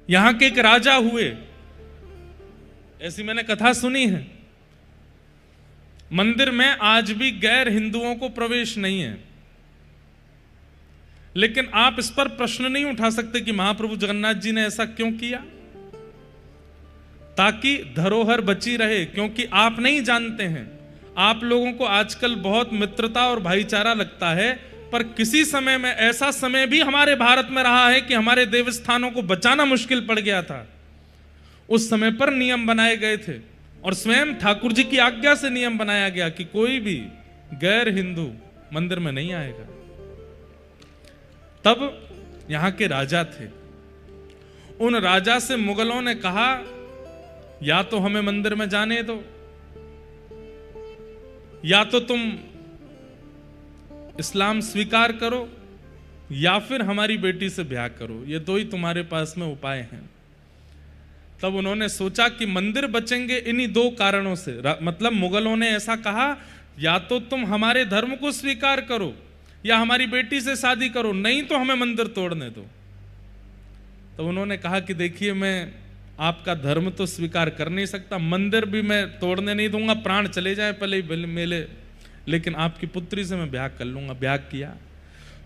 यहां के एक राजा हुए, ऐसी मैंने कथा सुनी है। मंदिर में आज भी गैर हिंदुओं को प्रवेश नहीं है, लेकिन आप इस पर प्रश्न नहीं उठा सकते कि महाप्रभु जगन्नाथ जी ने ऐसा क्यों किया, ताकि धरोहर बची रहे। क्योंकि आप नहीं जानते हैं, आप लोगों को आजकल बहुत मित्रता और भाईचारा लगता है, पर किसी समय में ऐसा समय भी हमारे भारत में रहा है कि हमारे देवस्थानों को बचाना मुश्किल पड़ गया था। उस समय पर नियम बनाए गए थे और स्वयं ठाकुर जी की आज्ञा से नियम बनाया गया कि कोई भी गैर हिंदू मंदिर में नहीं आएगा। तब यहां के राजा थे, उन राजा से मुगलों ने कहा या तो हमें मंदिर में जाने दो, या तो तुम इस्लाम स्वीकार करो, या फिर हमारी बेटी से ब्याह करो, ये दो ही तुम्हारे पास में उपाय हैं। तब उन्होंने सोचा कि मंदिर बचेंगे इन्हीं दो कारणों से। मतलब मुगलों ने ऐसा कहा, या तो तुम हमारे धर्म को स्वीकार करो या हमारी बेटी से शादी करो, नहीं तो हमें मंदिर तोड़ने दो। तो उन्होंने कहा कि देखिए, मैं आपका धर्म तो स्वीकार कर नहीं सकता, मंदिर भी मैं तोड़ने नहीं दूंगा, प्राण चले जाए पहले ही मेले, लेकिन आपकी पुत्री से मैं ब्याह कर लूंगा। ब्याह किया,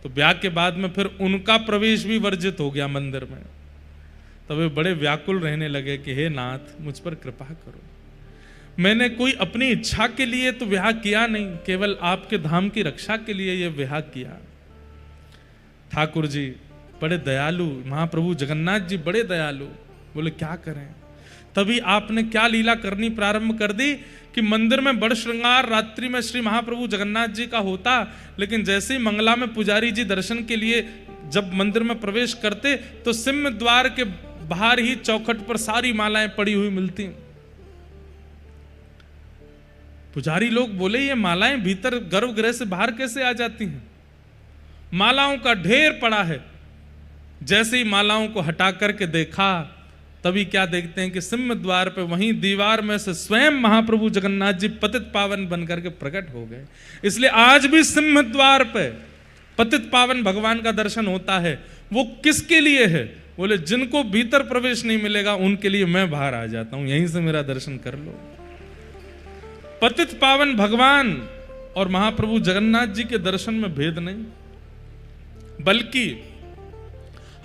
तो ब्याह के बाद में फिर उनका प्रवेश भी वर्जित हो गया मंदिर में। तब वे बड़े व्याकुल रहने लगे कि हे नाथ, मुझ पर कृपा करो, मैंने कोई अपनी इच्छा के लिए तो ब्याह किया नहीं, केवल आपके धाम की रक्षा के लिए यह ब्याह किया। ठाकुर जी बड़े दयालु, महाप्रभु जगन्नाथ जी बड़े दयालु, बोले क्या करें। तभी आपने क्या लीला करनी प्रारंभ कर दी कि मंदिर में बड़ श्रृंगार रात्रि में श्री महाप्रभु जगन्नाथ जी का होता, लेकिन जैसे ही मंगला में पुजारी जी दर्शन के लिए जब मंदिर में प्रवेश करते तो सिंह द्वार के बाहर ही चौखट पर सारी मालाएं पड़ी हुई मिलती। पुजारी लोग बोले ये मालाएं भीतर गर्भगृह से बाहर कैसे आ जाती हैं, मालाओं का ढेर पड़ा है। जैसे ही मालाओं को हटा करके देखा, तभी क्या देखते हैं कि सिंह द्वार पे वहीं दीवार में से स्वयं महाप्रभु जगन्नाथ जी पतित पावन बनकर के प्रकट हो गए। इसलिए आज भी सिंह द्वार पे पतित पावन भगवान का दर्शन होता है। वो किसके लिए है? बोले जिनको भीतर प्रवेश नहीं मिलेगा उनके लिए मैं बाहर आ जाता हूं, यहीं से मेरा दर्शन कर लो। पतित पावन भगवान और महाप्रभु जगन्नाथ जी के दर्शन में भेद नहीं, बल्कि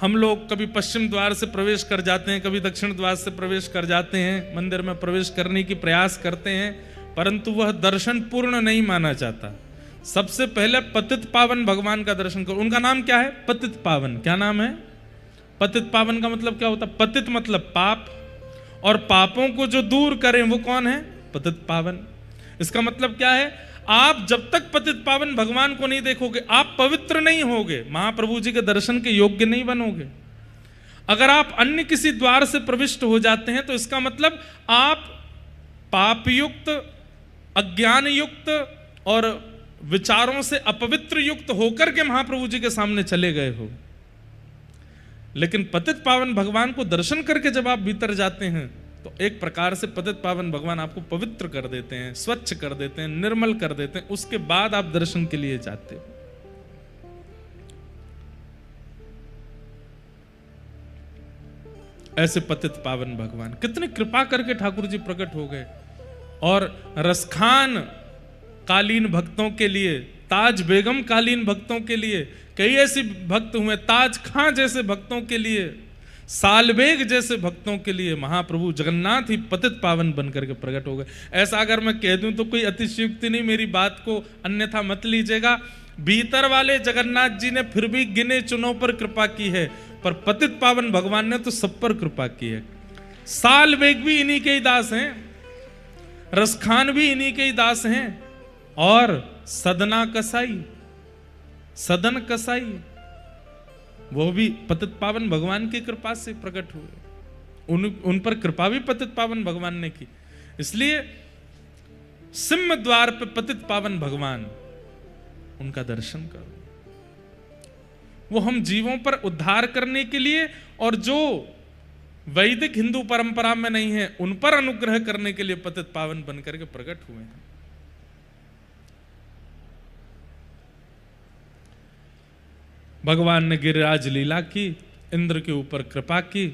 हम लोग कभी पश्चिम द्वार से प्रवेश कर जाते हैं, कभी दक्षिण द्वार से प्रवेश कर जाते हैं, मंदिर में प्रवेश करने की प्रयास करते हैं, परंतु वह दर्शन पूर्ण नहीं माना जाता। सबसे पहले पतित पावन भगवान का दर्शन करो। उनका नाम क्या है? पतित पावन। क्या नाम है? पतित पावन का मतलब क्या होता है? पतित मतलब पाप, और पापों को जो दूर करें वो कौन है? पतित पावन। इसका मतलब क्या है? आप जब तक पतित पावन भगवान को नहीं देखोगे, आप पवित्र नहीं होगे, महाप्रभु जी के दर्शन के योग्य नहीं बनोगे। अगर आप अन्य किसी द्वार से प्रविष्ट हो जाते हैं तो इसका मतलब आप पापयुक्त, अज्ञान युक्त और विचारों से अपवित्र युक्त होकर के महाप्रभु जी के सामने चले गए हो। लेकिन पतित पावन भगवान को दर्शन करके जब आप भीतर जाते हैं तो एक प्रकार से पतित पावन भगवान आपको पवित्र कर देते हैं, स्वच्छ कर देते हैं, निर्मल कर देते हैं। उसके बाद आप दर्शन के लिए जाते हो। ऐसे पतित पावन भगवान कितनी कृपा करके ठाकुर जी प्रकट हो गए। और रसखान कालीन भक्तों के लिए, ताज बेगम कालीन भक्तों के लिए, कई ऐसे भक्त हुए, ताज खां जैसे भक्तों के लिए, सालबेग जैसे भक्तों के लिए महाप्रभु जगन्नाथ ही पतित पावन बनकर के प्रकट हो गए। ऐसा अगर मैं कह दूं तो कोई अतिशयोक्ति नहीं, मेरी बात को अन्यथा मत लीजिएगा। भीतर वाले जगन्नाथ जी ने फिर भी गिने चुनों पर कृपा की है, पर पतित पावन भगवान ने तो सब पर कृपा की है। सालबेग भी इन्हीं के ही दास हैं, रसखान भी इन्हीं के ही दास हैं, और सदना कसाई, सदन कसाई, वो भी पतित पावन भगवान की कृपा से प्रकट हुए। उन पर कृपा भी पतित पावन भगवान ने की। इसलिए सिंह द्वार पे पतित पावन भगवान, उनका दर्शन करो। वो हम जीवों पर उद्धार करने के लिए, और जो वैदिक हिंदू परंपरा में नहीं है उन पर अनुग्रह करने के लिए पतित पावन बनकर के प्रकट हुए हैं। भगवान ने गिरिराज लीला की, इंद्र के ऊपर कृपा की,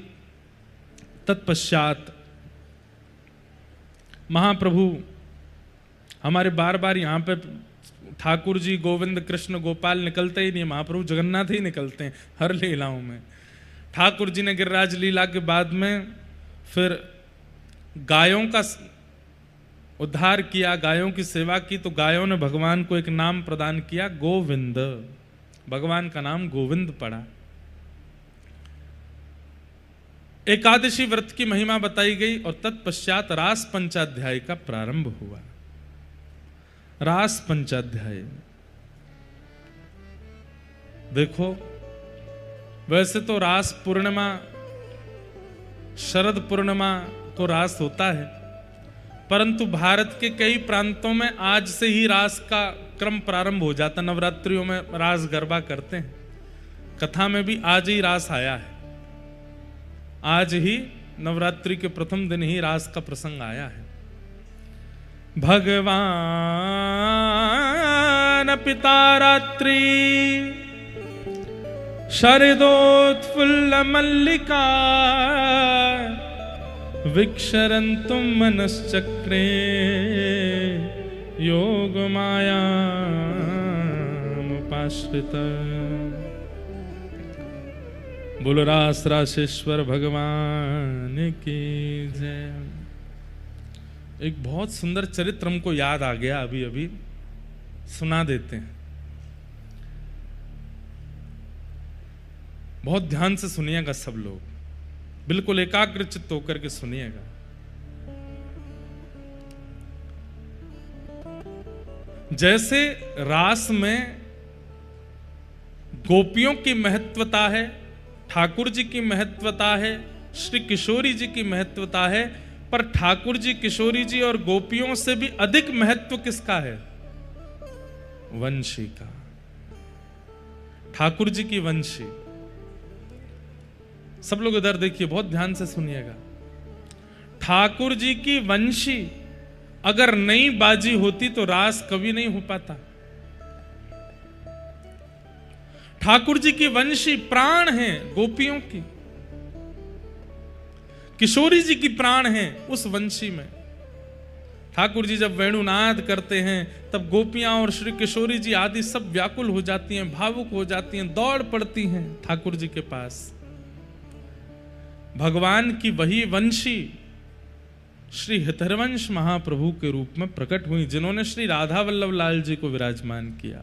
तत्पश्चात महाप्रभु हमारे बार बार यहाँ पे ठाकुर जी गोविंद कृष्ण गोपाल निकलते ही नहीं, महाप्रभु जगन्नाथ ही निकलते हैं हर लीलाओं में। ठाकुर जी ने गिरिराज लीला के बाद में फिर गायों का उद्धार किया, गायों की सेवा की, तो गायों ने भगवान को एक नाम प्रदान किया, गोविंद। भगवान का नाम गोविंद पड़ा। एकादशी व्रत की महिमा बताई गई और तत्पश्चात रास पंचाध्याय का प्रारंभ हुआ। रास पंचाध्याय देखो, वैसे तो रास पूर्णिमा, शरद पूर्णिमा को रास होता है, परंतु भारत के कई प्रांतों में आज से ही रास का क्रम प्रारंभ हो जाता। नवरात्रियों में रास गरबा करते हैं। कथा में भी आज ही रास आया है। आज ही नवरात्रि के प्रथम दिन ही रास का प्रसंग आया है। भगवान पिता रात्रि शरदोत्फुल्ल मल्लिका विक्षरन्तु मनश्चक्रे योग मायामुपाश्रित। बोलो रास रासेश्वर भगवान की जय। एक बहुत सुंदर चरित्र हमको याद आ गया, अभी अभी सुना देते हैं। बहुत ध्यान से सुनिएगा सब लोग, बिल्कुल एकाग्रचित्त होकर के सुनिएगा। जैसे रास में गोपियों की महत्वता है, ठाकुर जी की महत्वता है, श्री किशोरी जी की महत्वता है, पर ठाकुर जी, किशोरी जी और गोपियों से भी अधिक महत्व किसका है? वंशी का। ठाकुर जी की वंशी। सब लोग इधर देखिए, बहुत ध्यान से सुनिएगा। ठाकुर जी की वंशी अगर नई बाजी होती तो रास कभी नहीं हो पाता। ठाकुर जी की वंशी प्राण है गोपियों की, किशोरी जी की प्राण है उस वंशी में। ठाकुर जी जब वेणुनाद करते हैं तब गोपियां और श्री किशोरी जी आदि सब व्याकुल हो जाती हैं, भावुक हो जाती हैं, दौड़ पड़ती हैं ठाकुर जी के पास। भगवान की वही वंशी श्री हितरवंश महाप्रभु के रूप में प्रकट हुई, जिन्होंने श्री राधा वल्लभ लाल जी को विराजमान किया।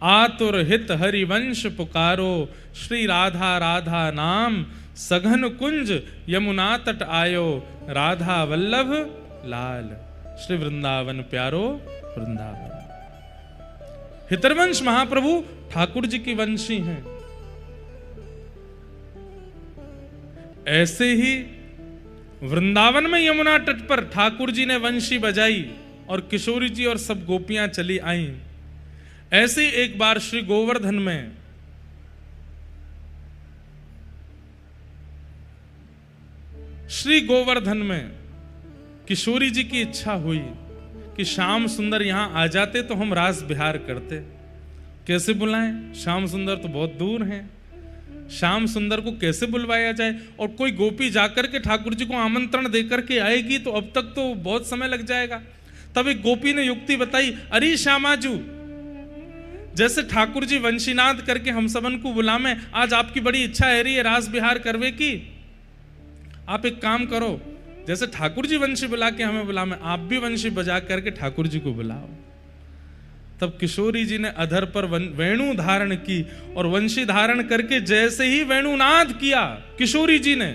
आतुर हित हरिवंश पुकारो, श्री राधा राधा नाम सघन कुंज यमुना तट आयो, राधा वल्लभ लाल। श्री वृंदावन प्यारो वृंदावन। हितरवंश महाप्रभु ठाकुर जी की वंशी हैं। ऐसे ही वृंदावन में यमुना तट पर ठाकुर जी ने वंशी बजाई और किशोरी जी और सब गोपियां चली आईं। ऐसे एक बार श्री गोवर्धन में किशोरी जी की इच्छा हुई कि श्याम सुंदर यहां आ जाते तो हम रास बिहार करते। कैसे बुलाएं? श्याम सुंदर तो बहुत दूर हैं। श्याम सुंदर को कैसे बुलवाया जाए? और कोई गोपी जाकर के ठाकुर जी को आमंत्रण देकर के आएगी तो अब तक तो बहुत समय लग जाएगा। तब एक गोपी ने युक्ति बताई, अरे श्यामाजू, जैसे ठाकुर जी वंशीनाद करके हम सबन को बुलावे, आज आपकी बड़ी इच्छा है रही है रास बिहार करवे की। आप एक काम करो, जैसे ठाकुर जी वंशी बुला के हमें बुलावे, आप भी वंशी बजा करके ठाकुर जी को बुलाओ। तब किशोरी जी ने अधर पर वेणु धारण की और वंशी धारण करके जैसे ही वेणुनाद किया किशोरी जी ने,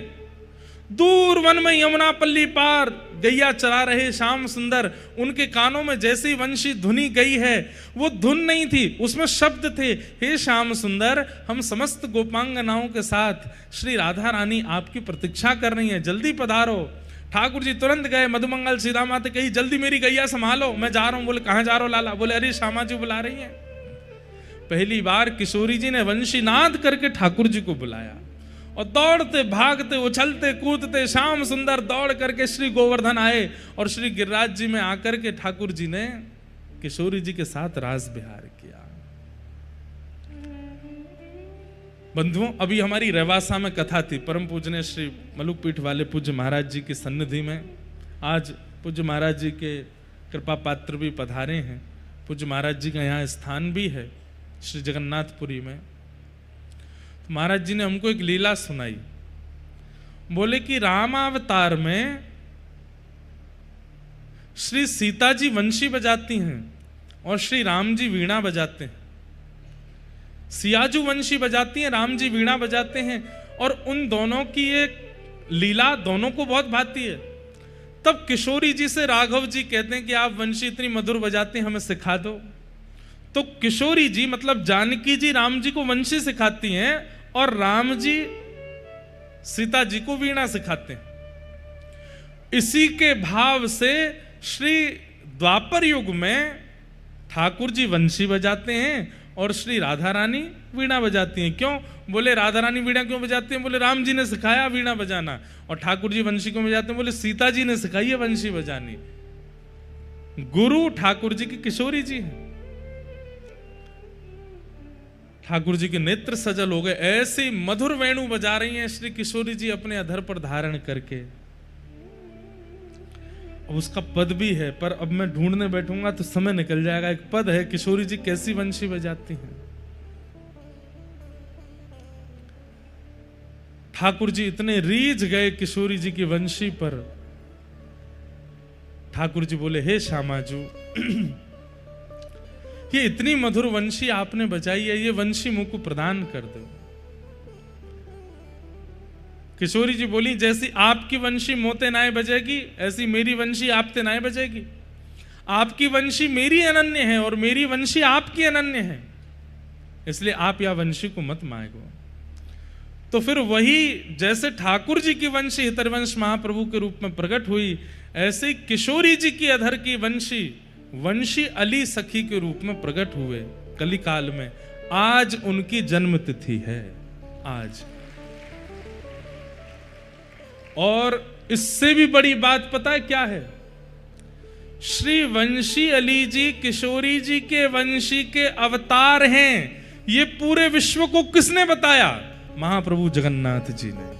दूर वन में यमुना पल्ली पार गैया चरा रहे श्याम सुंदर, उनके कानों में जैसे ही वंशी धुनी गई है, वो धुन नहीं थी, उसमें शब्द थे, हे श्याम सुंदर, हम समस्त गोपांगनाओं के साथ श्री राधा रानी आपकी प्रतीक्षा कर रही हैं, जल्दी पधारो। ठाकुर जी तुरंत गए, मधुमंगल सीधा माते कही, जल्दी मेरी गैया संभालो, मैं जा रहा हूं। बोले कहां जा रहा हो लाला? बोले अरे श्यामा जी बुला रही हैं। पहली बार किशोरी जी ने वंशीनाद करके ठाकुर जी को बुलाया और दौड़ते भागते उछलते कूदते श्याम सुंदर दौड़ करके श्री गोवर्धन आए और श्री गिरिराज जी में आकर के ठाकुर जी ने किशोरी जी के साथ रास बिहार किया। बंधुओं, अभी हमारी रेवासा में कथा थी। परम पूजनीय श्री मलुक पीठ वाले पूज्य महाराज जी की सन्निधि में आज पूज्य महाराज जी के कृपा पात्र भी पधारे हैं। पूज्य महाराज जी का यहाँ स्थान भी है श्री जगन्नाथपुरी में। तो महाराज जी ने हमको एक लीला सुनाई। बोले कि रामावतार में श्री सीता जी वंशी बजाती हैं और श्री राम जी वीणा बजाते हैं। सियाजू वंशी बजाती हैं, राम जी वीणा बजाते हैं, और उन दोनों की एक लीला दोनों को बहुत भाती है। तब किशोरी जी से राघव जी कहते हैं कि आप वंशी इतनी मधुर बजाते हैं, हमें सिखा दो। तो किशोरी जी मतलब जानकी जी राम जी को वंशी सिखाती हैं और राम जी सीता जी को वीणा सिखाते हैं। इसी के भाव से श्री द्वापर युग में ठाकुर जी वंशी बजाते हैं और श्री राधा रानी वीणा बजाती हैं। क्यों? बोले राधा रानी वीणा क्यों बजाती हैं? बोले राम जी ने सिखाया वीणा बजाना। और ठाकुर जी वंशी क्यों बजाते हैं? बोले सीता जी ने सिखाई है वंशी बजानी। गुरु ठाकुर जी की किशोरी जी हैं। ठाकुर जी के नेत्र सजल हो गए, ऐसी मधुर वेणु बजा रही हैं श्री किशोरी जी अपने अधर पर धारण करके। अब उसका पद भी है, पर अब मैं ढूंढने बैठूंगा तो समय निकल जाएगा। एक पद है, किशोरी जी कैसी वंशी बजाती हैं। ठाकुर जी इतने रीझ गए किशोरी जी की वंशी पर। ठाकुर जी बोले, हे श्यामाजू, ये इतनी मधुर वंशी आपने बजाई है, ये वंशी मुझको प्रदान कर दो। किशोरी जी बोली, जैसी आपकी वंशी मोते नाय बजेगी, ऐसी मेरी वंशी आपते नाय बजेगी। आपकी वंशी मेरी अनन्य है और मेरी वंशी आपकी अनन्य है, इसलिए आप या वंशी को मत मांगो। तो फिर वही जैसे ठाकुर जी की वंशी हितरवंश महाप्रभु के रूप में प्रकट हुई, ऐसे किशोरी जी की अधर की वंशी वंशी अली सखी के रूप में प्रकट हुए कलिकाल में। आज उनकी जन्म तिथि है आज। और इससे भी बड़ी बात पता है क्या है? श्री वंशी अली जी किशोरी जी के वंशी के अवतार हैं। ये पूरे विश्व को किसने बताया? महाप्रभु जगन्नाथ जी ने।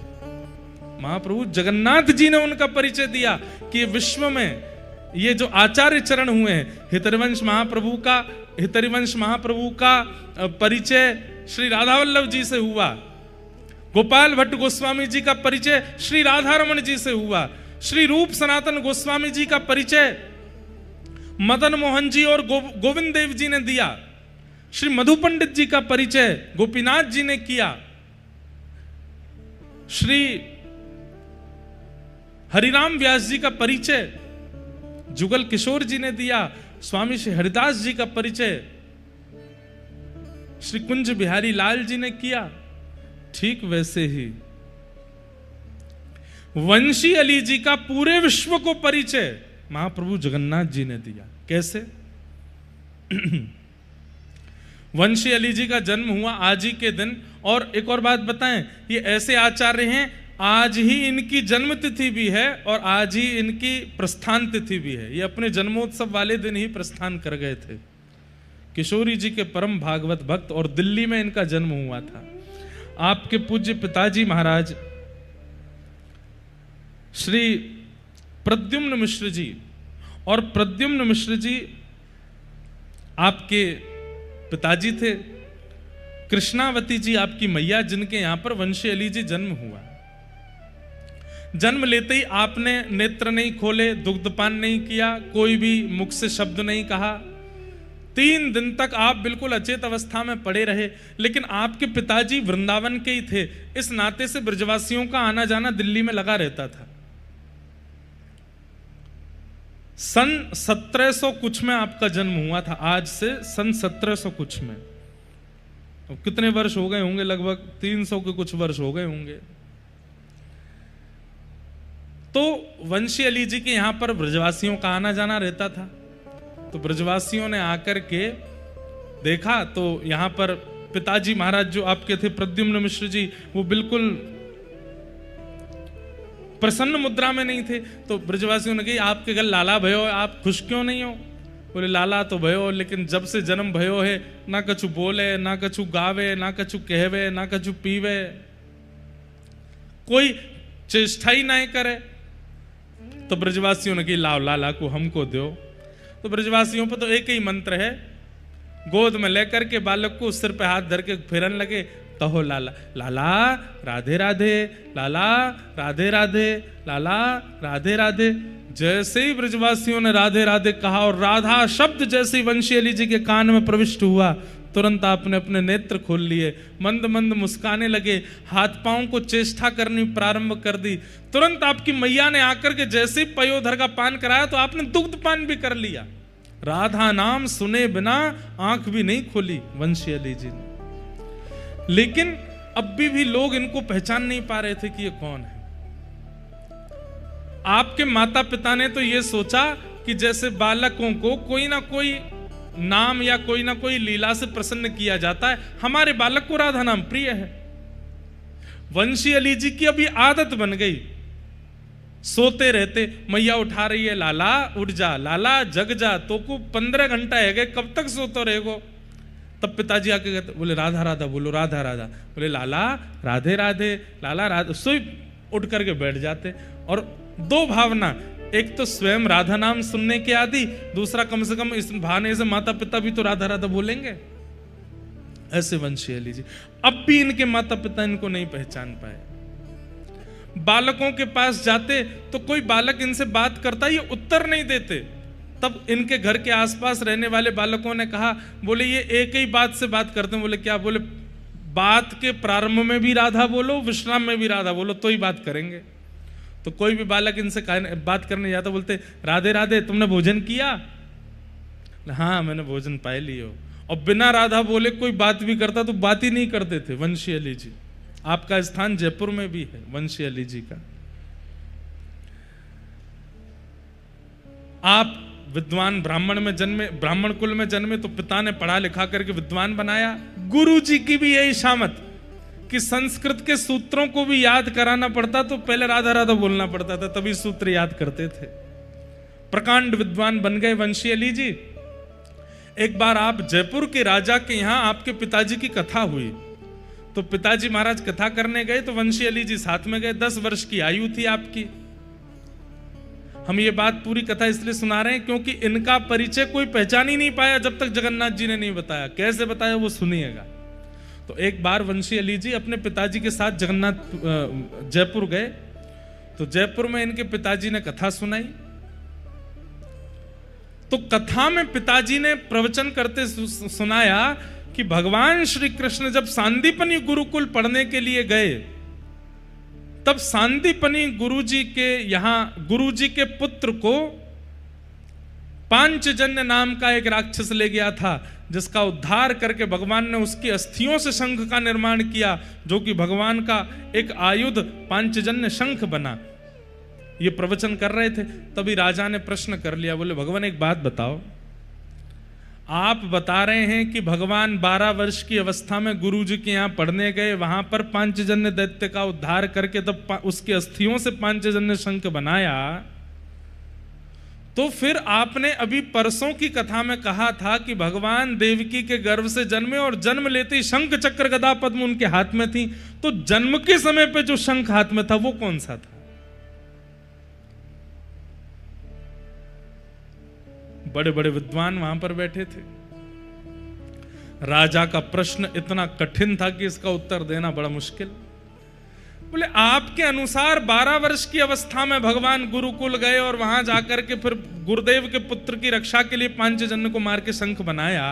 महाप्रभु जगन्नाथ जी ने उनका परिचय दिया कि विश्व में ये जो आचार्य चरण हुए हैं, हितरिवंश महाप्रभु का परिचय श्री राधा वल्लभ जी से हुआ। गोपाल भट्ट गोस्वामी जी का परिचय श्री राधा रमन जी से हुआ। श्री रूप सनातन गोस्वामी जी का परिचय मदन मोहन जी और गोविंद देव जी ने दिया। श्री मधु पंडित जी का परिचय गोपीनाथ जी ने किया। श्री हरिराम व्यास जी का परिचय जुगल किशोर जी ने दिया। स्वामी श्री हरिदास जी का परिचय श्री कुंज बिहारी लाल जी ने किया। ठीक वैसे ही वंशी अली जी का पूरे विश्व को परिचय महाप्रभु जगन्नाथ जी ने दिया। कैसे? वंशी अली जी का जन्म हुआ आज ही के दिन। और एक और बात बताएं, ये ऐसे आचार्य हैं, आज ही इनकी जन्म तिथि भी है और आज ही इनकी प्रस्थान तिथि भी है। ये अपने जन्मोत्सव वाले दिन ही प्रस्थान कर गए थे। किशोरी जी के परम भागवत भक्त, और दिल्ली में इनका जन्म हुआ था। आपके पूज्य पिताजी महाराज श्री प्रद्युम्न मिश्र जी, और प्रद्युम्न मिश्र जी आपके पिताजी थे। कृष्णावती जी आपकी मैया, जिनके यहां पर वंशी अली जी जन्म हुआ। जन्म लेते ही आपने नेत्र नहीं खोले, दुग्धपान नहीं किया, कोई भी मुख से शब्द नहीं कहा। 3 दिन तक आप बिल्कुल अचेत अवस्था में पड़े रहे। लेकिन आपके पिताजी वृंदावन के ही थे, इस नाते से ब्रजवासियों का आना जाना दिल्ली में लगा रहता था। सन 1700 कुछ में आपका जन्म हुआ था। आज से सन 1700 कुछ में। अब कितने वर्ष हो गए होंगे? लगभग 300 के कुछ वर्ष हो गए होंगे। तो वंशी अली जी के यहां पर ब्रजवासियों का आना जाना रहता था। तो ब्रजवासियों ने आकर के देखा तो यहां पर पिताजी महाराज जो आपके थे प्रद्युम्न मिश्र जी, वो बिल्कुल प्रसन्न मुद्रा में नहीं थे। तो ब्रजवासियों ने कहा, आपके गल लाला भयो, आप खुश क्यों नहीं हो? बोले लाला तो भयो, लेकिन जब से जन्म भयो है ना कछु बोले, ना कछु गावे, ना कछु कहवे, ना कछु पीवे, कोई चेष्टा ही नहीं करे। तो ब्रजवासियों ने कहा लाओ लाला को हमको दो। तो ब्रजवासियों पर तो एक ही मंत्र है, गोद में लेकर के बालक को सिर पे हाथ धर के फेरन लगे, कहो लाला लाला राधे राधे, लाला राधे राधे, लाला राधे राधे। जैसे ही ब्रजवासियों ने राधे राधे कहा और राधा शब्द जैसे ही वंशी अली जी के कान में प्रविष्ट हुआ, तुरंत आपने अपने नेत्र खोल लिए, मंद मंद मुस्काने लगे, हाथ पांव को चेष्टा करनी प्रारंभ कर दी। तुरंत आपकी मैया ने आकर के जैसे ही पयोधर का पान कराया तो आपने दुग्ध पान भी कर लिया। राधा नाम सुने बिना आंख भी नहीं खोली वंशी अली जी ने। लेकिन अब भी लोग इनको पहचान नहीं पा रहे थे कि ये कौन है। आपके माता पिता ने तो ये सोचा कि जैसे बालकों को कोई ना कोई नाम या कोई ना कोई लीला से प्रसन्न किया जाता है, हमारे बालक को राधा नाम प्रिय है। वंशी अली जी की अभी आदत बन गई, सोते रहते, मैया उठा रही है, लाला उठ जा, लाला जग जा, तो को 15 घंटा है गए, कब तक सोते रहेगो। तब पिताजी आके कहते, बोले राधा राधा बोलो, राधा राधा, बोले लाला राधे राधे, लाला राधे, सोई उठ करके बैठ जाते। और दो भावना, एक तो स्वयं राधा नाम सुनने के आदि, दूसरा कम से कम इस बहाने से माता पिता भी तो राधा राधा बोलेंगे। ऐसे वंशी अली जी, अब भी इनके माता पिता इनको नहीं पहचान पाए। बालकों के पास जाते तो कोई बालक इनसे बात करता, ये उत्तर नहीं देते। तब इनके घर के आसपास रहने वाले बालकों ने कहा, बोले ये एक ही बात से बात करते हैं। बोले क्या? बोले बात के प्रारंभ में भी राधा बोलो, विश्राम में भी राधा बोलो, तो ही बात करेंगे। तो कोई भी बालक इनसे बात करने जाता, बोलते राधे राधे, तुमने भोजन किया? हाँ मैंने भोजन पाए लियो। और बिना राधा बोले कोई बात भी करता तो बात ही नहीं करते थे वंशी अली जी। आपका स्थान जयपुर में भी है वंशी अली जी का। आप विद्वान ब्राह्मण में जन्मे, ब्राह्मण कुल में जन्मे, तो पिता ने पढ़ा लिखा करके विद्वान बनाया। गुरु जी की भी यही शामत कि संस्कृत के सूत्रों को भी याद कराना पड़ता तो पहले राधा राधा बोलना पड़ता था, तभी सूत्र याद करते थे। प्रकांड विद्वान बन गए वंशी अली जी। एक बार आप जयपुर के राजा के यहां आपके पिताजी की कथा हुई, तो पिताजी महाराज कथा करने गए तो वंशी अली जी साथ में गए। 10 वर्ष की आयु थी आपकी। हम ये बात पूरी कथा इसलिए सुना रहे हैं क्योंकि इनका परिचय कोई पहचान ही नहीं पाया जब तक जगन्नाथ जी ने नहीं बताया। कैसे बताया वो सुनिएगा। तो एक बार वंशी अली जी अपने पिताजी के साथ जगन्नाथ जयपुर गए, तो जयपुर में इनके पिताजी ने कथा सुनाई। तो कथा में पिताजी ने प्रवचन करते सुनाया कि भगवान श्री कृष्ण जब सांदीपनी गुरुकुल पढ़ने के लिए गए, तब सांदीपनी गुरुजी के यहां गुरुजी के पुत्र को पांचजन्य नाम का एक राक्षस ले गया था, जिसका उद्धार करके भगवान ने उसकी अस्थियों से शंख का निर्माण किया, जो कि भगवान का एक आयुध पांचजन्य शंख बना। ये प्रवचन कर रहे थे, तभी राजा ने प्रश्न कर लिया। बोले भगवान एक बात बताओ, आप बता रहे हैं कि भगवान 12 वर्ष की अवस्था में गुरुजी के यहाँ पढ़ने गए, वहां पर पांचजन्य दैत्य का उद्धार करके तब उसकी अस्थियों से पांचजन्य शंख बनाया, तो फिर आपने अभी परसों की कथा में कहा था कि भगवान देवकी के गर्भ से जन्मे और जन्म लेते ही शंख चक्र गदा पद्म उनके हाथ में थी, तो जन्म के समय पे जो शंख हाथ में था वो कौन सा था? बड़े बड़े विद्वान वहां पर बैठे थे। राजा का प्रश्न इतना कठिन था कि इसका उत्तर देना बड़ा मुश्किल। बोले आपके अनुसार 12 वर्ष की अवस्था में भगवान गुरुकुल गए और वहां जाकर के फिर गुरुदेव के पुत्र की रक्षा के लिए पांचजन्य को मार के शंख बनाया,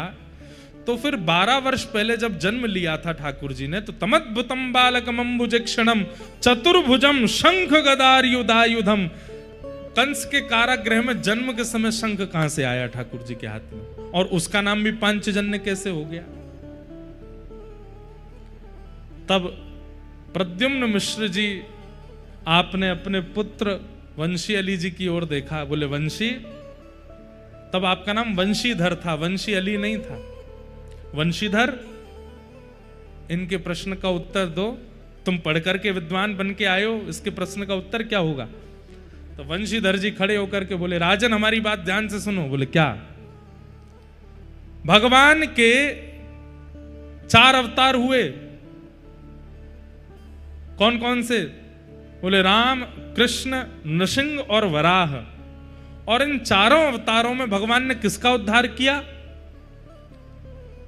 तो फिर 12 वर्ष पहले जब जन्म लिया था ठाकुर जी ने, तो तमद्भुतम बालकम अम्बुजक्षणम चतुर्भुजम शंख गदायुधायुधम, कंस के कारागृह में जन्म के समय शंख कहां से आया ठाकुर जी के हाथ में, और उसका नाम भी पांचजन्य कैसे हो गया? तब प्रद्युम्न मिश्र जी, आपने अपने पुत्र वंशी अली जी की ओर देखा। बोले वंशी, तब आपका नाम वंशीधर था, वंशी अली नहीं था। वंशीधर, इनके प्रश्न का उत्तर दो। तुम पढ़ करके विद्वान बन के आए हो, इसके प्रश्न का उत्तर क्या होगा? तो वंशीधर जी खड़े होकर के बोले राजन हमारी बात ध्यान से सुनो। बोले क्या? भगवान के 4 अवतार हुए। कौन कौन से? बोले राम, कृष्ण, नृसिंह और वराह। और इन चारों अवतारों में भगवान ने किसका उद्धार किया?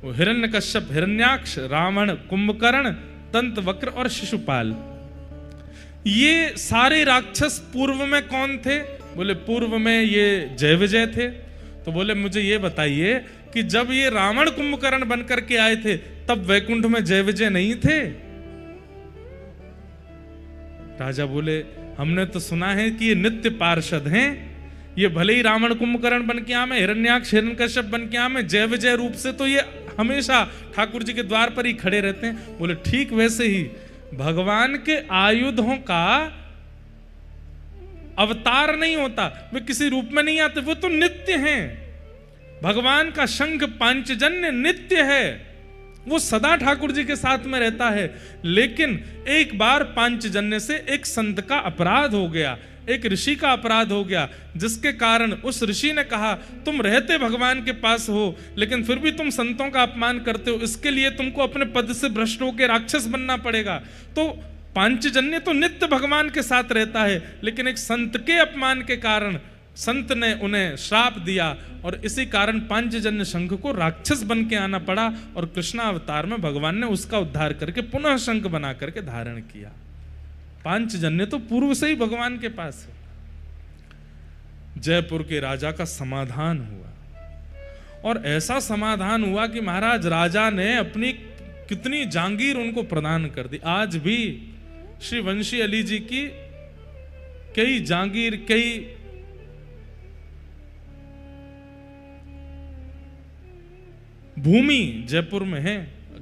वो हिरण्यकश्यप, हिरण्याक्ष, रावण, कुंभकर्ण, दंतवक्र और शिशुपाल। ये सारे राक्षस पूर्व में कौन थे? बोले पूर्व में ये जय विजय थे। तो बोले मुझे ये बताइए कि जब ये रावण कुंभकर्ण बनकर के आए थे तब वैकुंठ में जय विजय नहीं थे? राजा बोले हमने तो सुना है कि ये नित्य पार्षद हैं, ये भले ही रावण कुंभकर्ण बन के आवे, हिरण्याक्ष हिरण्यकश्यप बन के आवे, जय विजय रूप से तो ये हमेशा ठाकुर जी के द्वार पर ही खड़े रहते हैं। बोले ठीक वैसे ही भगवान के आयुधों का अवतार नहीं होता, वे किसी रूप में नहीं आते, वो तो नित्य हैं। भगवान का शंख पांचजन्य नित्य है, वो सदा ठाकुर जी के साथ में रहता है। लेकिन एक बार पांचजन्य से एक संत का अपराध हो गया, एक ऋषि का अपराध हो गया, जिसके कारण उस ऋषि ने कहा तुम रहते भगवान के पास हो लेकिन फिर भी तुम संतों का अपमान करते हो, इसके लिए तुमको अपने पद से भ्रष्ट होकर राक्षस बनना पड़ेगा। तो पांचजन्य तो नित्य भगवान के साथ रहता है, लेकिन एक संत के अपमान के कारण संत ने उन्हें श्राप दिया और इसी कारण पांचजन्य शंख को राक्षस बन के आना पड़ा और कृष्णावतार में भगवान ने उसका उद्धार करके पुनः शंख बना करके धारण किया। पांचजन्य तो पूर्व से ही भगवान के पास है। जयपुर के राजा का समाधान हुआ और ऐसा समाधान हुआ कि महाराज राजा ने अपनी कितनी जागीर उनको प्रदान कर दी। आज भी श्री वंशी अली जी की कई जागीर, कई भूमि जयपुर में है,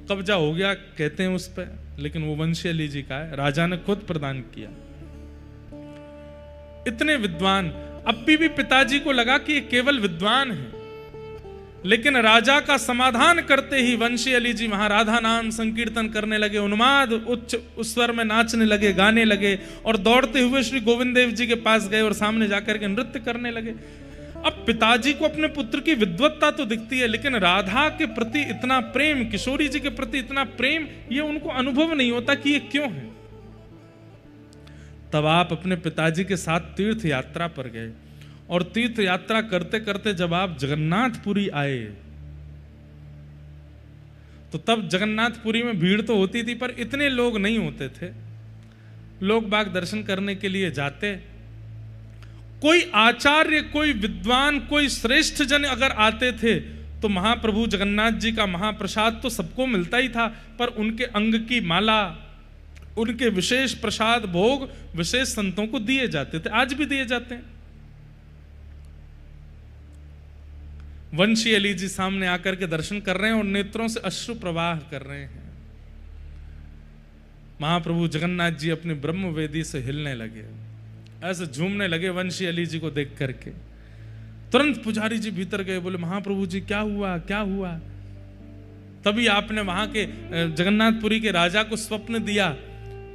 कब्जा हो गया कहते हैं उस पर, लेकिन वो वंशी अली जी का है, राजा ने खुद प्रदान किया। इतने विद्वान, अब भी पिताजी को लगा कि ये केवल विद्वान है, लेकिन राजा का समाधान करते ही वंशी अली जी वहां राधा नाम संकीर्तन करने लगे, उन्माद उच्च उस स्वर में नाचने लगे, गाने लगे और दौड़ते हुए श्री गोविंद देव जी के पास गए और सामने जाकर के नृत्य करने लगे। अब पिताजी को अपने पुत्र की विद्वत्ता तो दिखती है, लेकिन राधा के प्रति इतना प्रेम, किशोरी जी के प्रति इतना प्रेम, ये उनको अनुभव नहीं होता कि ये क्यों है। तब आप अपने पिताजी के साथ तीर्थ यात्रा पर गए और तीर्थ यात्रा करते करते जब आप जगन्नाथपुरी आए तो तब जगन्नाथपुरी में भीड़ तो होती थी पर इतने लोग नहीं होते थे। लोग बाग दर्शन करने के लिए जाते, कोई आचार्य, कोई विद्वान, कोई श्रेष्ठ जन अगर आते थे तो महाप्रभु जगन्नाथ जी का महाप्रसाद तो सबको मिलता ही था, पर उनके अंग की माला, उनके विशेष प्रसाद भोग विशेष संतों को दिए जाते थे, आज भी दिए जाते हैं। वंशी अली जी सामने आकर के दर्शन कर रहे हैं और नेत्रों से अश्रु प्रवाह कर रहे हैं। महाप्रभु जगन्नाथ जी अपनी ब्रह्म वेदी से हिलने लगे, ऐसे झूमने लगे वंशी अली जी को देख करके। तुरंत पुजारी जी भीतर गए, बोले महाप्रभु जी क्या हुआ, क्या हुआ? तभी आपने वहां के जगन्नाथपुरी के राजा को स्वप्न दिया,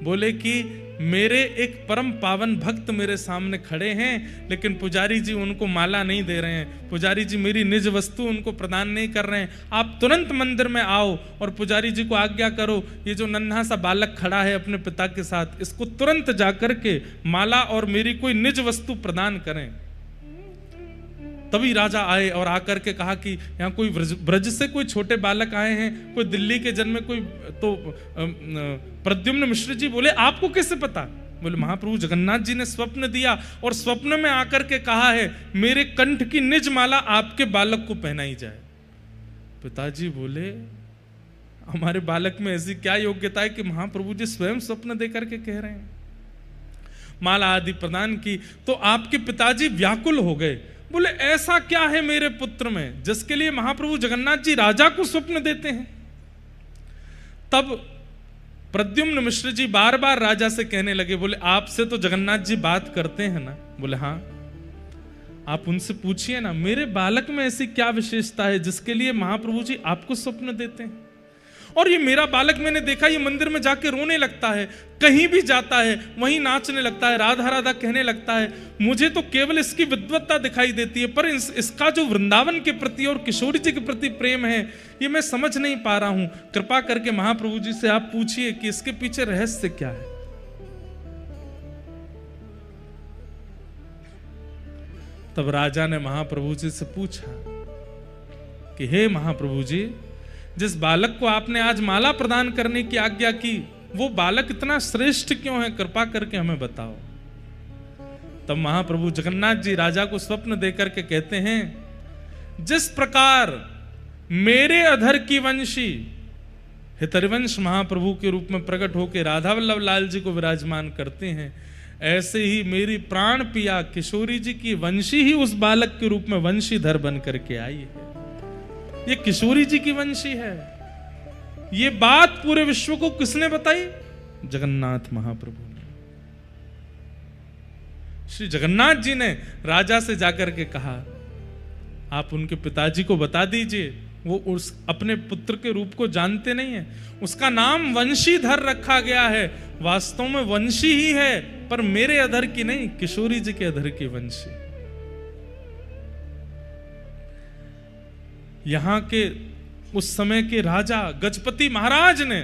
बोले कि मेरे एक परम पावन भक्त मेरे सामने खड़े हैं, लेकिन पुजारी जी उनको माला नहीं दे रहे हैं, पुजारी जी मेरी निज वस्तु उनको प्रदान नहीं कर रहे हैं। आप तुरंत मंदिर में आओ और पुजारी जी को आज्ञा करो, ये जो नन्हा सा बालक खड़ा है अपने पिता के साथ, इसको तुरंत जाकर के माला और मेरी कोई निज वस्तु प्रदान करें। तभी राजा आए और आकर के कहा कि यहाँ कोई ब्रज से कोई छोटे बालक आए हैं, कोई दिल्ली के जन्मे, कोई तो प्रद्युम्न मिश्र जी। बोले आपको कैसे पता? बोले महाप्रभु जगन्नाथ जी ने स्वप्न दिया और स्वप्न में आकर के कहा है मेरे कंठ की निज माला आपके बालक को पहनाई जाए। पिताजी बोले हमारे बालक में ऐसी क्या योग्यता है कि महाप्रभु जी स्वयं स्वप्न दे करके कह रहे हैं। माला आदि प्रदान की तो आपके पिताजी व्याकुल हो गए, बोले ऐसा क्या है मेरे पुत्र में जिसके लिए महाप्रभु जगन्नाथ जी राजा को स्वप्न देते हैं। तब प्रद्युम्न मिश्र जी बार बार राजा से कहने लगे, बोले आपसे तो जगन्नाथ जी बात करते हैं ना? बोले हाँ, आप उनसे पूछिए ना मेरे बालक में ऐसी क्या विशेषता है जिसके लिए महाप्रभु जी आपको स्वप्न देते हैं। और ये मेरा बालक, मैंने देखा ये मंदिर में जाके रोने लगता है, कहीं भी जाता है वहीं नाचने लगता है, राधा राधा कहने लगता है। मुझे तो केवल इसकी विद्वत्ता दिखाई देती है, पर इसका जो वृंदावन के प्रति और किशोरी जी के प्रति प्रेम है, ये मैं समझ नहीं पा रहा हूं। कृपा करके महाप्रभु जी से आप पूछिए कि इसके पीछे रहस्य क्या है। तब राजा ने महाप्रभु जी से पूछा कि हे महाप्रभु जी, जिस बालक को आपने आज माला प्रदान करने की आज्ञा की, वो बालक इतना श्रेष्ठ क्यों है, कृपा करके हमें बताओ। तब महाप्रभु जगन्नाथ जी राजा को स्वप्न देकर के कहते हैं, जिस प्रकार मेरे अधर की वंशी हितरिवंश महाप्रभु के रूप में प्रकट होकर राधा वल्लभ लाल जी को विराजमान करते हैं, ऐसे ही मेरी प्राण पिया किशोरी जी की वंशी ही उस बालक के रूप में वंशीधर बन करके आई है। ये किशोरी जी की वंशी है। ये बात पूरे विश्व को किसने बताई? जगन्नाथ महाप्रभु ने। श्री जगन्नाथ जी ने राजा से जाकर के कहा, आप उनके पिताजी को बता दीजिए, वो उस अपने पुत्र के रूप को जानते नहीं है। उसका नाम वंशीधर रखा गया है, वास्तव में वंशी ही है, पर मेरे अधर की नहीं, किशोरी जी के अधर की वंशी। यहां के उस समय के राजा गजपति महाराज ने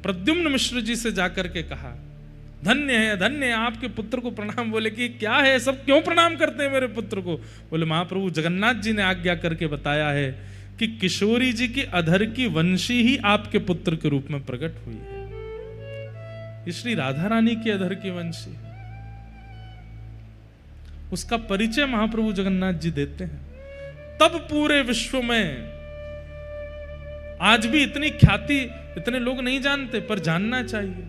प्रद्युम्न मिश्र जी से जाकर के कहा, धन्य है धन्य है, आपके पुत्र को प्रणाम। बोले कि क्या है, सब क्यों प्रणाम करते हैं मेरे पुत्र को? बोले महाप्रभु जगन्नाथ जी ने आज्ञा करके बताया है कि किशोरी जी की अधर की वंशी ही आपके पुत्र के रूप में प्रकट हुई है। ये श्री राधा रानी की अधर की वंशी, उसका परिचय महाप्रभु जगन्नाथ जी देते हैं। तब पूरे विश्व में आज भी इतनी ख्याति इतने लोग नहीं जानते, पर जानना चाहिए।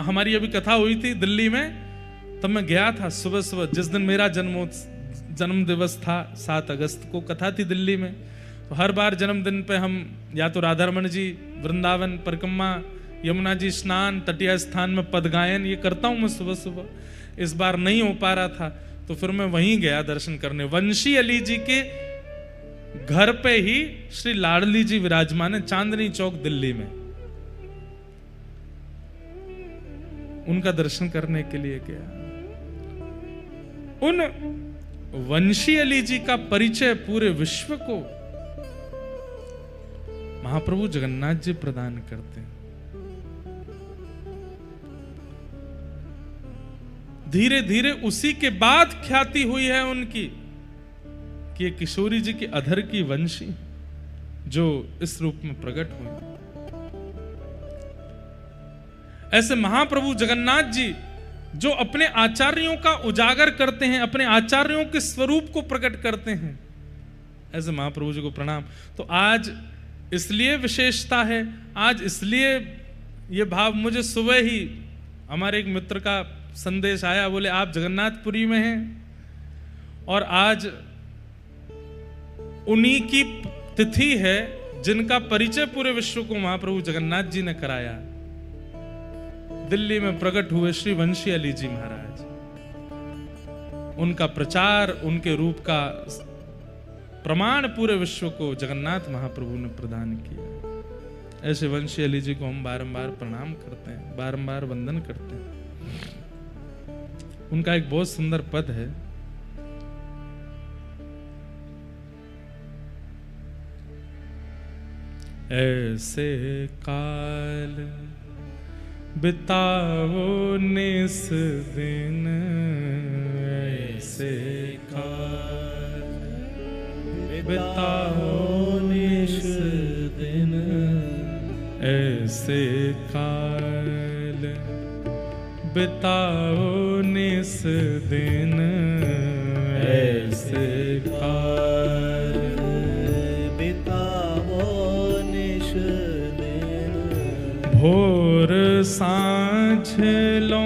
हमारी अभी कथा हुई थी दिल्ली में, तब मैं गया था सुबह सुबह, जिस दिन मेरा जन्म दिवस था 7 अगस्त को, कथा थी दिल्ली में। तो हर बार जन्मदिन पे हम या तो राधा रमन जी वृंदावन परिक्रमा, यमुना जी स्नान, तटीय स्थान में पद गायन, ये करता हूं मैं सुबह सुबह। इस बार नहीं हो पा रहा था, तो फिर मैं वहीं गया दर्शन करने। वंशी अली जी के घर पे ही श्री लाडली जी विराजमान है, चांदनी चौक दिल्ली में। उनका दर्शन करने के लिए गया। उन वंशी अली जी का परिचय पूरे विश्व को महाप्रभु जगन्नाथ जी प्रदान करते हैं। धीरे धीरे उसी के बाद ख्याति हुई है उनकी कि ये किशोरी जी की अधर की वंशी जो इस रूप में प्रकट हुई। ऐसे महाप्रभु जगन्नाथ जी जो अपने आचार्यों का उजागर करते हैं, अपने आचार्यों के स्वरूप को प्रकट करते हैं, ऐसे महाप्रभु जी को प्रणाम। तो आज इसलिए विशेषता है, आज इसलिए ये भाव, मुझे सुबह ही हमारे एक मित्र का संदेश आया, बोले आप जगन्नाथपुरी में हैं और आज उन्हीं की तिथि है जिनका परिचय पूरे विश्व को महाप्रभु जगन्नाथ जी ने कराया। दिल्ली में प्रकट हुए श्री वंशी अली जी महाराज, उनका प्रचार, उनके रूप का प्रमाण पूरे विश्व को जगन्नाथ महाप्रभु ने प्रदान किया। ऐसे वंशी अली जी को हम बारंबार प्रणाम करते हैं, बारंबार वंदन करते हैं। उनका एक बहुत सुंदर पद है, ऐसे काल बिताओ निस दिन, ऐसे काल बिताओ निस दिन, ऐसे काल बिताओ निस दिन, ऐसे काल बिताओ निस दिन। भोर सांझ लो,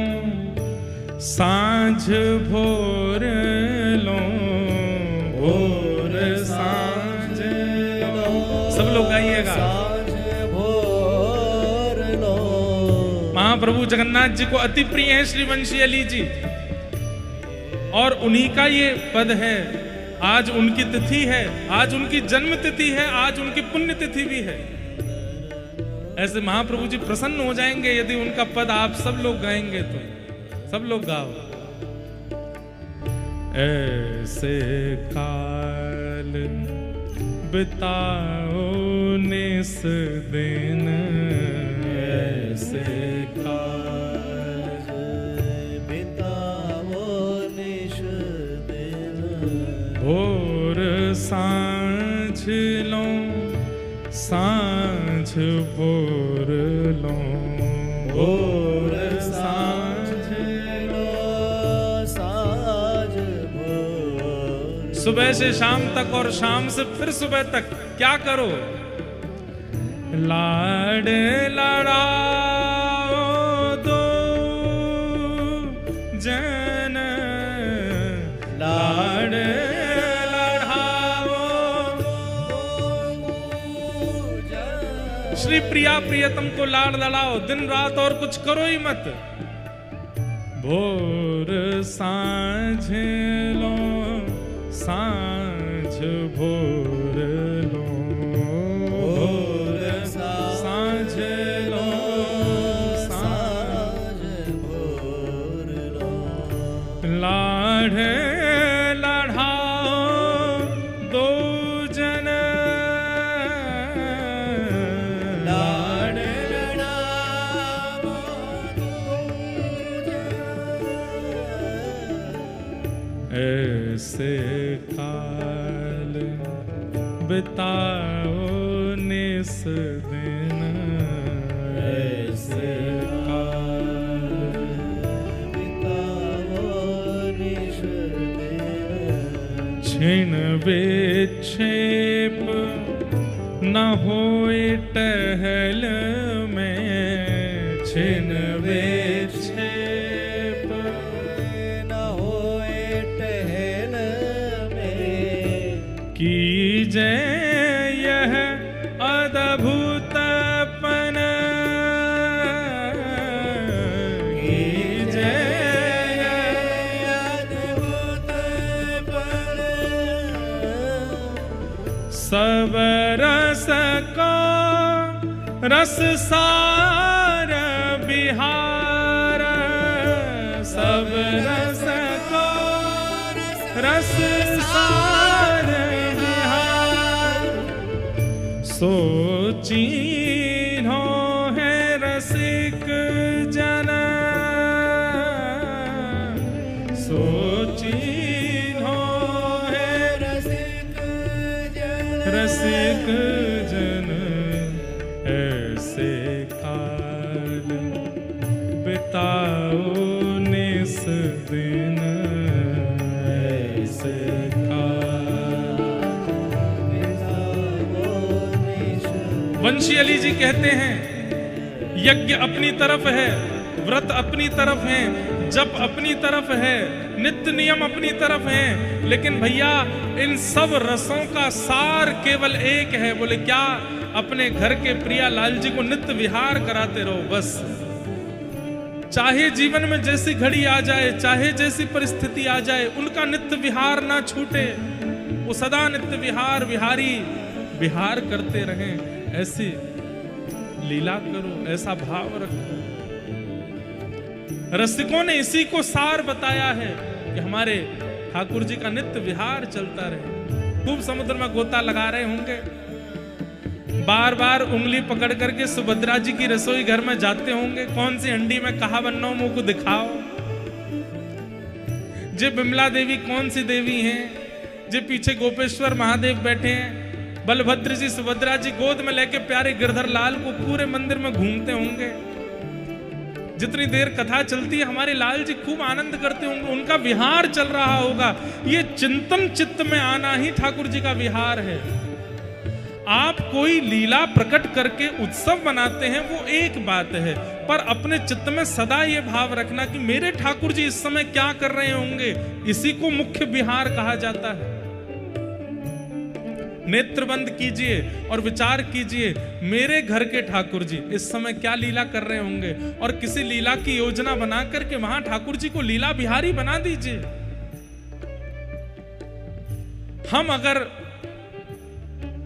सांझ भोर लो, भोर सांझ लो। सब लोग गाइएगा। महाप्रभु जगन्नाथ जी को अति प्रिय है श्री वंशी अली जी, और उन्हीं का ये पद है, आज उनकी तिथि है, आज उनकी जन्म तिथि है, आज उनकी पुण्य तिथि भी है। ऐसे महाप्रभु जी प्रसन्न हो जाएंगे यदि उनका पद आप सब लोग गाएंगे तो। सब लोग गाओ। ऐसे काल बिताओ निस दिन, ऐसे काल बिताओ निस दिन, भोर सांझ लो सांझ भोर लो, भोर सांझ लो सांझ भोर। सुबह से शाम तक और शाम से फिर सुबह तक क्या करो? लाड लड़ाओ दो जन, लाड श्री प्रिया प्रियतम को लाड़ लड़ाओ, दिन रात और कुछ करो ही मत। भोर सांझ लो सांझ भोर लो, भोर सांझ लो सांझ भोर लो, लाड़ लड़ाओ दो जन, ऐसे काल बिताओ निस दिन, ऐसे काल बिताओ निस दिन। छिन विक्षेप न होए टहल में, छिन विक्षेप जय यह अद्भुतपन, जय अद्भुतपन, सब रस को रस सार बिहार, सब रस को रस सार सोचीनो है रसिक जन, सोचीनो है रसिक जन, रसिक जन। ऐसे काल बिताओ निस दिन, ऐसे वंशी अली जी कहते हैं यज्ञ अपनी तरफ है, व्रत अपनी तरफ है, जप अपनी तरफ है, नित्य नियम अपनी तरफ है, लेकिन भैया इन सब रसों का सार केवल एक है। बोले क्या? अपने घर के प्रियालाल जी को नित्य विहार कराते रहो बस। चाहे जीवन में जैसी घड़ी आ जाए, चाहे जैसी परिस्थिति आ जाए, उनका नित्य विहार ना छूटे। वो सदा नित्य विहार विहारी विहार करते रहें। ऐसी लीला करो, ऐसा भाव रखो। रसिकों ने इसी को सार बताया है कि हमारे ठाकुर जी का नित्य विहार चलता रहे। खूब समुद्र में गोता लगा रहे होंगे, बार बार उंगली पकड़ करके सुभद्रा जी की रसोई घर में जाते होंगे। कौन सी हंडी में कहा बन्नो मुंह को दिखाओ। जे बिमला देवी कौन सी देवी हैं? जे पीछे गोपेश्वर महादेव बैठे हैं। बलभद्र जी सुभद्रा जी गोद में लेके प्यारे गिरधर लाल को पूरे मंदिर में घूमते होंगे। जितनी देर कथा चलती है हमारे लाल जी खूब आनंद करते होंगे, उनका विहार चल रहा होगा। ये चिंतन चित्त में आना ही ठाकुर जी का विहार है। आप कोई लीला प्रकट करके उत्सव मनाते हैं वो एक बात है, पर अपने चित्त में सदा ये भाव रखना कि मेरे ठाकुर जी इस समय क्या कर रहे होंगे, इसी को मुख्य विहार कहा जाता है। नेत्र बंद कीजिए और विचार कीजिए, मेरे घर के ठाकुर जी इस समय क्या लीला कर रहे होंगे, और किसी लीला की योजना बना करके वहां ठाकुर जी को लीला बिहारी बना दीजिए। हम अगर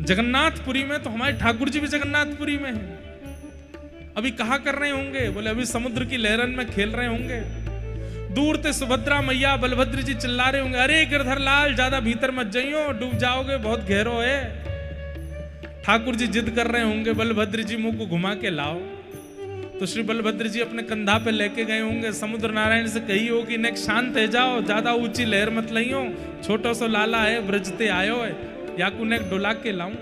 जगन्नाथपुरी में, तो हमारे ठाकुर जी भी जगन्नाथपुरी में हैं। अभी कहा कर रहे होंगे, बोले अभी समुद्र की लहरन में खेल रहे होंगे। दूर से सुभद्रा मैया बलभद्र जी चिल्ला रहे होंगे, अरे गिरधर लाल ज्यादा भीतर मत जाइयो, डूब जाओगे, बहुत गहरो है। ठाकुर जी जिद कर रहे होंगे, बलभद्र जी मुंह को घुमा के लाओ। तो श्री बलभद्र जी अपने कंधा पे लेके गए होंगे, समुद्र नारायण से कही हो कि नेक शांत है जाओ, ज्यादा ऊंची लहर मत लइयो, छोटो सो लाला है ब्रजते आयो है, याकू नेक डुला के लाऊं।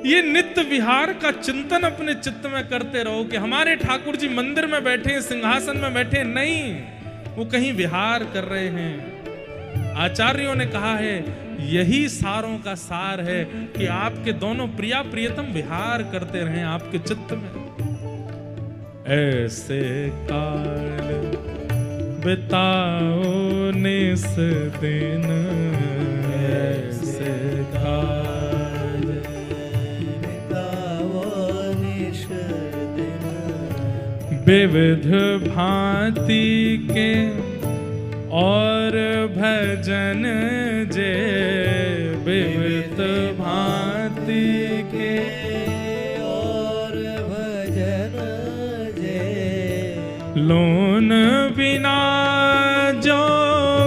ये नित्य विहार का चिंतन अपने चित्त में करते रहो कि हमारे ठाकुर जी मंदिर में बैठे, सिंहासन में बैठे नहीं, वो कहीं विहार कर रहे हैं। आचार्यों ने कहा है यही सारों का सार है कि आपके दोनों प्रिया प्रियतम विहार करते रहें आपके चित्त में। ऐसे काल बिताओ निस दिन, ऐसे काल बिताओ निस दिन, विविध भांति के और भजन जे, विविध भांति के और भजन जे, लोन बिना जो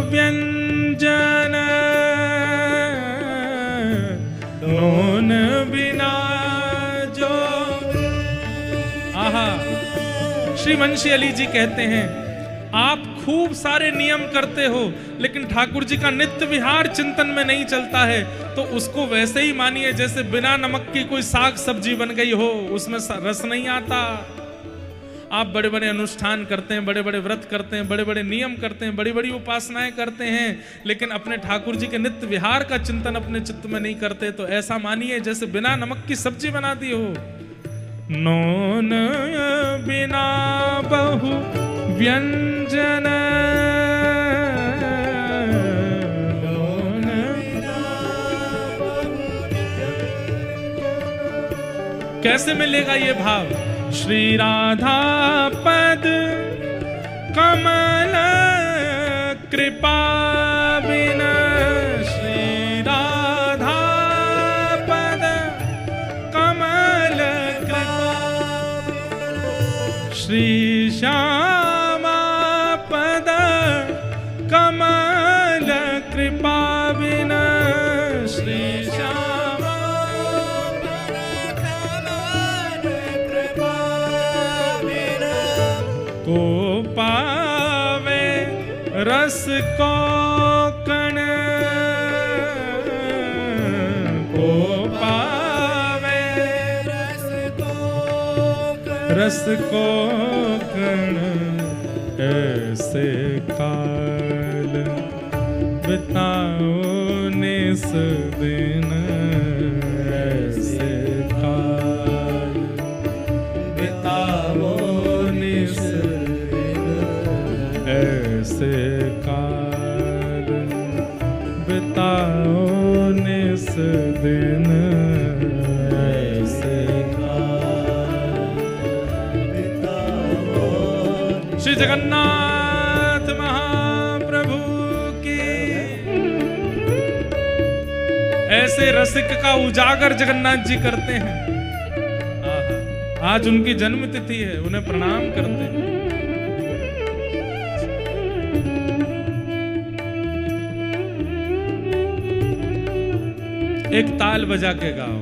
व्यंजन, लोन बिना जो। आहा, श्री मुंशी अली जी कहते हैं आप खूब सारे नियम करते हो, लेकिन ठाकुर जी का नित्य विहार चिंतन में नहीं चलता है, तो उसको वैसे ही मानिए जैसे बिना नमक की कोई साग सब्जी बन गई हो, उसमें रस नहीं आता। आप बड़े बड़े अनुष्ठान करते हैं, बड़े बड़े व्रत करते हैं, बड़े बड़े नियम करते हैं, बड़ी बड़ी उपासनाएं करते हैं, लेकिन अपने ठाकुर जी के नित्य विहार का चिंतन अपने चित्त में नहीं करते, तो ऐसा मानिए जैसे बिना नमक की सब्जी बना दी हो। नोन बिना बहु व्यंजन, कैसे मिलेगा ये भाव? श्री राधा पद कमल कृपा बिना, श्री राधा पद कमल कृपा, श्री श्यामा पद कमल कृपा बिना, श्री श्यामा को पावे रस को कण, को पावे रस को कण, ऐसे काल बिताओ निस दिन, ऐसे काल बिताओ निस दिन, ऐसे काल बिताओ निस दिन, ऐसे काल बिताओ। श्री जगन्नाथ महाप्रभु की। ऐसे रसिक का उजागर जगन्नाथ जी करते हैं। आज उनकी जन्म तिथि है, उन्हें प्रणाम करते हैं। एक ताल बजा के गाओ।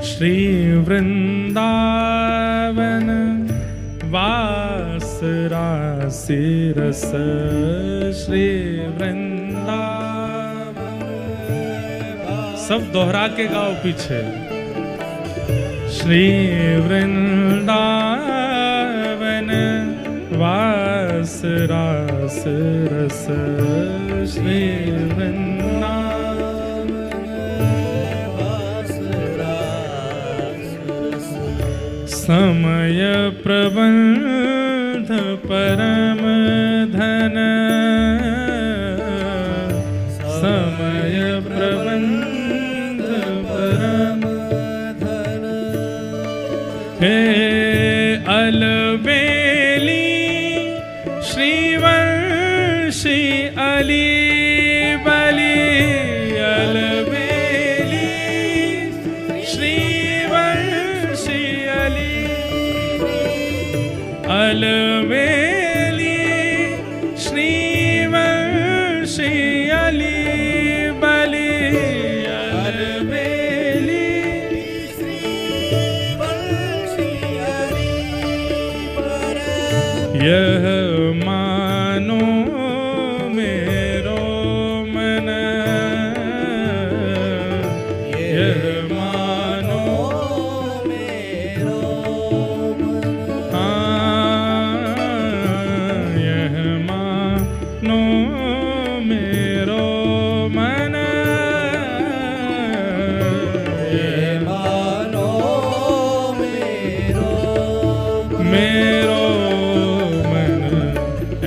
श्री वृंदावन वास रासि रस, श्री वृंदावन वास सब दोहरा के गाओ पीछे। श्री वृंदावन वास रास रस, श्री वृंदावन वास रास रस, समय प्रबंध परम धन, समय प्रबंध परम धन। हे अलबेली श्रीवंशी अली बली, अलबेली श्रीवंशी अली, अलबेली श्रीवंशी अली बली, अलबेली श्रीवंशी अली बली। यह मानो मेरो मन, यह मानो मेरो मन, यह मानो मेरो मन, यह मानो मेरो मन।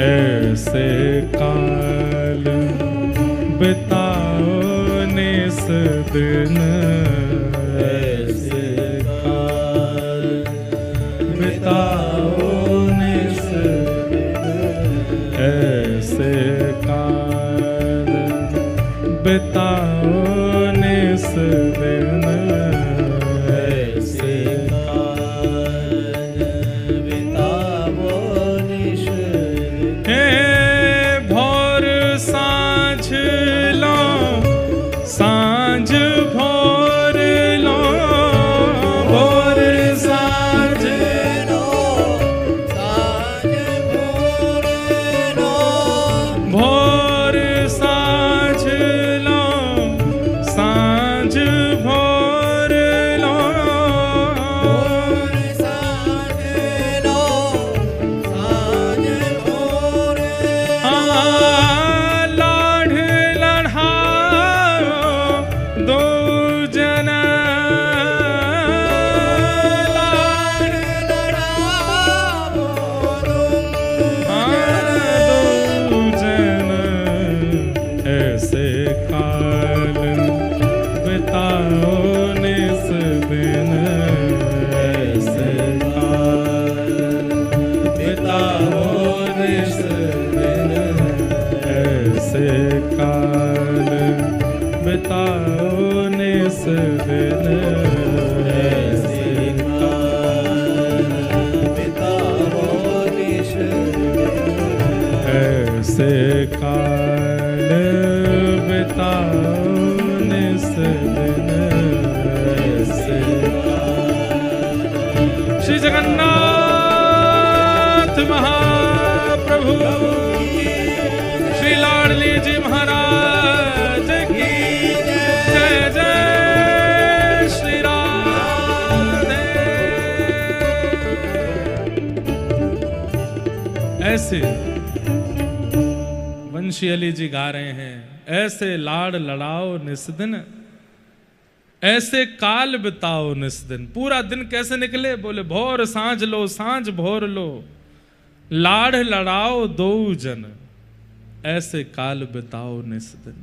ऐसे काल बिताओ निस दिन, ऐसे काल बिताओ निस दिन, ऐसे काल बिताओ निस दिन, ऐसे काल बिताओ निस दिन। हे भोर साँझ लो, साँझ भोर लो, भोर साँझ लो, साँझ भोर लो, भोर साँझ लो, साँझ भोर लो, भोर साँझ लो, साँझ भोर लो। लाढ़ लढ़ाओ दो जन, लाढ़ लढ़ाओ दो जन, ऐसे काल बिताओ निस दिन, ऐसे काल बिताओ निस दिन, ऐसे काल बिताओ निस दिन, ऐसे काल बिताओ निस दिन, ऐसे काल बिताओ निस दिन, ऐसे काल। श्री जगन्नाथ महाप्रभु, श्री लाडली जी महाराज की जय, जय श्री राधे। ऐसे वंशी अली जी गा रहे हैं, ऐसे लाड़ लड़ाओ निस दिन, ऐसे काल बिताओ निस दिन। पूरा दिन कैसे निकले? बोले भोर साँझ लो, साँझ भोर लो, लाड़ लड़ाओ दो जन, ऐसे काल बिताओ निस दिन।